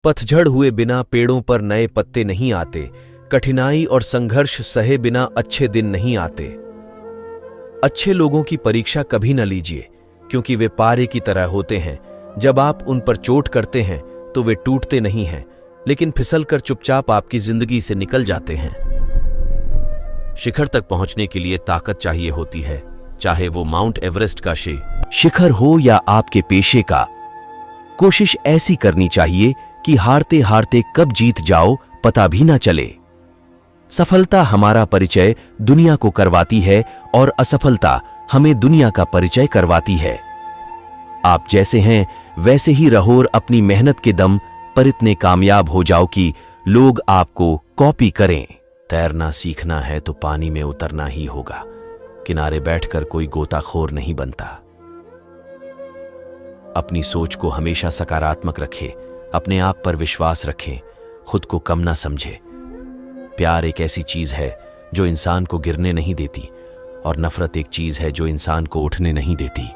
पतझड़ हुए बिना पेड़ों पर नए पत्ते नहीं आते। कठिनाई और संघर्ष सहे बिना अच्छे दिन नहीं आते। अच्छे लोगों की परीक्षा कभी न लीजिए, क्योंकि वे पारे की तरह होते हैं। जब आप उन पर चोट करते हैं तो वे टूटते नहीं हैं, लेकिन फिसलकर चुपचाप आपकी जिंदगी से निकल जाते हैं। शिखर तक पहुंचने के लिए ताकत चाहिए होती है, चाहे वो माउंट एवरेस्ट का शिखर हो या आपके पेशे का। कोशिश ऐसी करनी चाहिए कि हारते हारते कब जीत जाओ पता भी ना चले। सफलता हमारा परिचय दुनिया को करवाती है और असफलता हमें दुनिया का परिचय करवाती है। आप जैसे हैं वैसे ही रहो और अपनी मेहनत के दम पर इतने कामयाब हो जाओ कि लोग आपको कॉपी करें। तैरना सीखना है तो पानी में उतरना ही होगा। किनारे बैठकर कोई गोताखोर नहीं बनता। अपनी सोच को हमेशा सकारात्मक रखें, अपने आप पर विश्वास रखें, खुद को कम ना समझे। प्यार एक ऐसी चीज है जो इंसान को गिरने नहीं देती, और नफरत एक चीज है जो इंसान को उठने नहीं देती।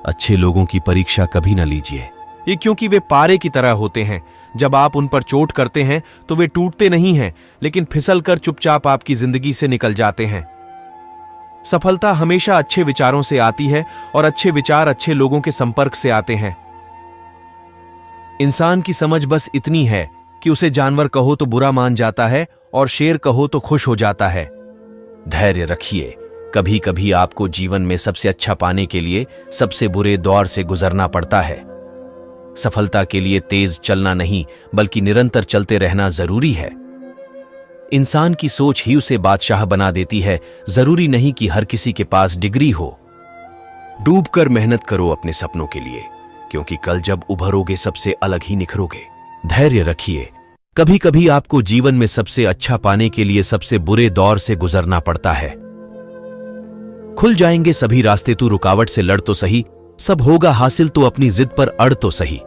अच्छे लोगों की परीक्षा कभी ना लीजिए, ये क्योंकि वे पारे की तरह होते हैं। जब आप उन पर चोट करते हैं तो वे टूटते नहीं हैं, लेकिन फिसलकर चुपचाप आपकी जिंदगी से निकल जाते हैं। सफलता हमेशा अच्छे विचारों से आती है, और अच्छे विचार अच्छे लोगों के संपर्क से आते हैं। इंसान की समझ बस इतनी है कि उसे जानवर कहो तो बुरा मान जाता है और शेर कहो तो खुश हो जाता है। धैर्य रखिए। कभी कभी आपको जीवन में सबसे अच्छा पाने के लिए सबसे बुरे दौर से गुजरना पड़ता है। सफलता के लिए तेज चलना नहीं, बल्कि निरंतर चलते रहना जरूरी है। इंसान की सोच ही उसे बादशाह बना देती है। जरूरी नहीं कि हर किसी के पास डिग्री हो। डूबकर मेहनत करो अपने सपनों के लिए, क्योंकि कल जब उभरोगे सबसे अलग ही निखरोगे। धैर्य रखिए। कभी कभी आपको जीवन में सबसे अच्छा पाने के लिए सबसे बुरे दौर से गुजरना पड़ता है। खुल जाएंगे सभी रास्ते, तू रुकावट से लड़ तो सही। सब होगा हासिल तो अपनी जिद पर अड़ तो सही।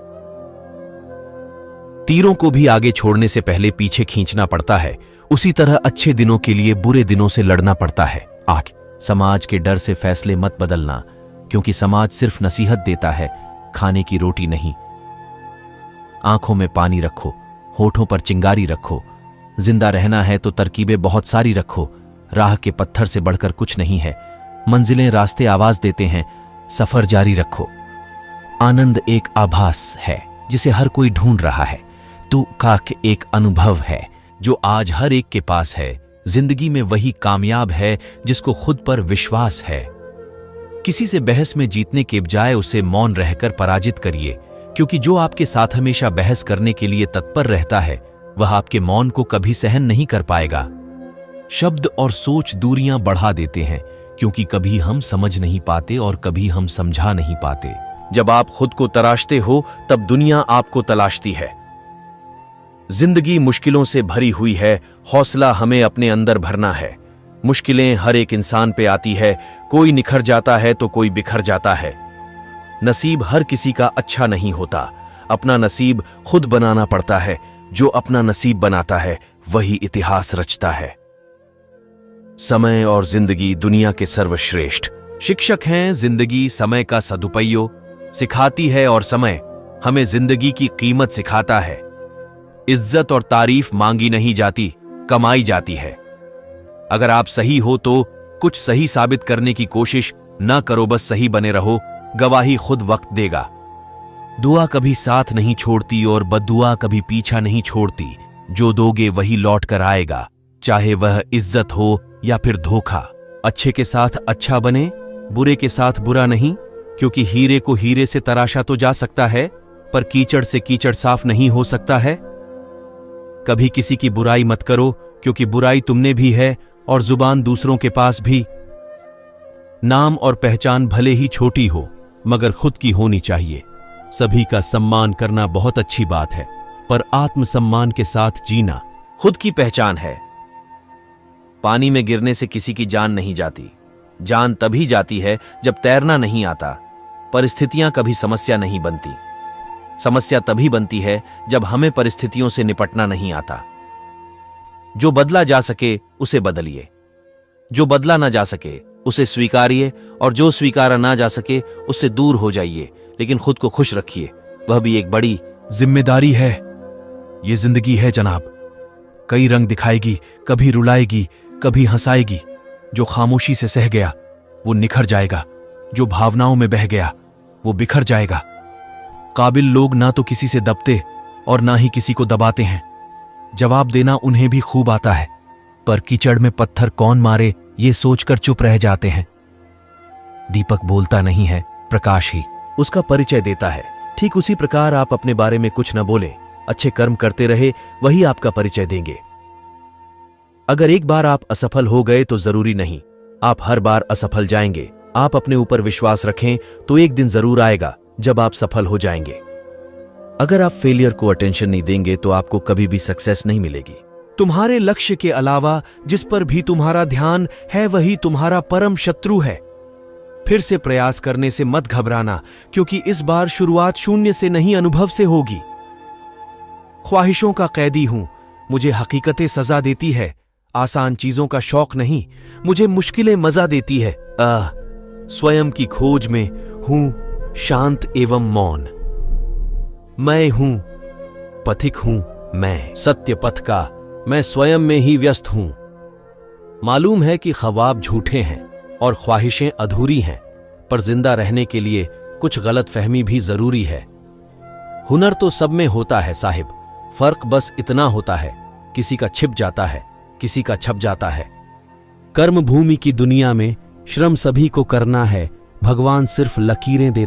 तीरों को भी आगे छोड़ने से पहले पीछे खींचना पड़ता है। उसी तरह अच्छे दिनों के लिए बुरे दिनों से लड़ना पड़ता है। समाज के डर से फैसले मत बदलना, क्योंकि समाज सिर्फ नसीहत देता है, खाने की रोटी नहीं। आंखों में पानी रखो, होठों पर चिंगारी रखो। जिंदा रहना है तो तरकीबें बहुत सारी रखो। राह के पत्थर से बढ़कर कुछ नहीं है। मंजिलें रास्ते आवाज देते हैं, सफर जारी रखो। आनंद एक आभास है जिसे हर कोई ढूंढ रहा है। तू काक एक अनुभव है जो आज हर एक के पास है। जिंदगी में वही कामयाब है जिसको खुद पर विश्वास है। किसी से बहस में जीतने के बजाय उसे मौन रहकर पराजित करिए, क्योंकि जो आपके साथ हमेशा बहस करने के लिए तत्पर रहता है वह आपके मौन को कभी सहन नहीं कर पाएगा। शब्द और सोच दूरियां बढ़ा देते हैं, क्योंकि कभी हम समझ नहीं पाते और कभी हम समझा नहीं पाते। जब आप खुद को तराशते हो तब दुनिया आपको तलाशती है। जिंदगी मुश्किलों से भरी हुई है, हौसला हमें अपने अंदर भरना है। मुश्किलें हर एक इंसान पे आती है, कोई निखर जाता है तो कोई बिखर जाता है। नसीब हर किसी का अच्छा नहीं होता, अपना नसीब खुद बनाना पड़ता है। जो अपना नसीब बनाता है वही इतिहास रचता है। समय और जिंदगी दुनिया के सर्वश्रेष्ठ शिक्षक हैं। जिंदगी समय का सदुपयोग सिखाती है और समय हमें जिंदगी की कीमत सिखाता है। इज्जत और तारीफ मांगी नहीं जाती, कमाई जाती है। अगर आप सही हो तो कुछ सही साबित करने की कोशिश ना करो, बस सही बने रहो। गवाही खुद वक्त देगा। दुआ कभी साथ नहीं छोड़ती और बद्दुआ कभी पीछा नहीं छोड़ती। जो दोगे वही लौट कर आएगा, चाहे वह इज्जत हो या फिर धोखा। अच्छे के साथ अच्छा बने, बुरे के साथ बुरा नहीं, क्योंकि हीरे को हीरे से तराशा तो जा सकता है, पर कीचड़ से कीचड़ साफ नहीं हो सकता है। कभी किसी की बुराई मत करो, क्योंकि बुराई तुमने भी है और जुबान दूसरों के पास भी। नाम और पहचान भले ही छोटी हो, मगर खुद की होनी चाहिए। सभी का सम्मान करना बहुत अच्छी बात है, पर आत्मसम्मान के साथ जीना खुद की पहचान है। पानी में गिरने से किसी की जान नहीं जाती। जान तभी जाती है जब तैरना नहीं आता। परिस्थितियां कभी समस्या नहीं बनती। समस्या तभी बनती है जब हमें परिस्थितियों से निपटना नहीं आता। जो बदला जा सके उसे बदलिए, जो बदला ना जा सके उसे स्वीकारिए, और जो स्वीकारा ना जा सके उससे दूर हो जाइए। लेकिन खुद को खुश रखिए, वह भी एक बड़ी जिम्मेदारी है। ये जिंदगी है जनाब, कई रंग दिखाएगी, कभी रुलाएगी, कभी हंसाएगी। जो खामोशी से सह गया वो निखर जाएगा, जो भावनाओं में बह गया वो बिखर जाएगा। काबिल लोग ना तो किसी से दबते और ना ही किसी को दबाते हैं। जवाब देना उन्हें भी खूब आता है, पर कीचड़ में पत्थर कौन मारे ये सोचकर चुप रह जाते हैं। दीपक बोलता नहीं है, प्रकाश ही उसका परिचय देता है। ठीक उसी प्रकार आप अपने बारे में कुछ न बोलें, अच्छे कर्म करते रहे, वही आपका परिचय देंगे। अगर एक बार आप असफल हो गए तो जरूरी नहीं आप हर बार असफल जाएंगे। आप अपने ऊपर विश्वास रखें तो एक दिन जरूर आएगा जब आप सफल हो जाएंगे। अगर आप फेलियर को अटेंशन नहीं देंगे तो आपको कभी भी सक्सेस नहीं मिलेगी। तुम्हारे लक्ष्य के अलावा जिस पर भी तुम्हारा ध्यान है वही तुम्हारा परम शत्रु है। फिर से प्रयास करने से मत घबराना, क्योंकि इस बार शुरुआत शून्य से नहीं अनुभव से होगी। ख्वाहिशों का कैदी हूं, मुझे हकीकतें सजा देती है। आसान चीजों का शौक नहीं, मुझे मुश्किलें मजा देती है। स्वयं की खोज में हूं शांत एवं मौन। मैं हूं, पथिक हूं मैं, सत्य पथ का मैं स्वयं में ही व्यस्त हूं। मालूम है कि ख्वाब झूठे हैं और ख्वाहिशें अधूरी हैं, पर जिंदा रहने के लिए कुछ गलत फहमी भी जरूरी है। हुनर तो सब में होता है साहिब, फर्क बस इतना होता है किसी का छिप जाता है, किसी का छप जाता है। कर्म भूमि की दुनिया में श्रम सभी को करना है, भगवान सिर्फ लकीरें देते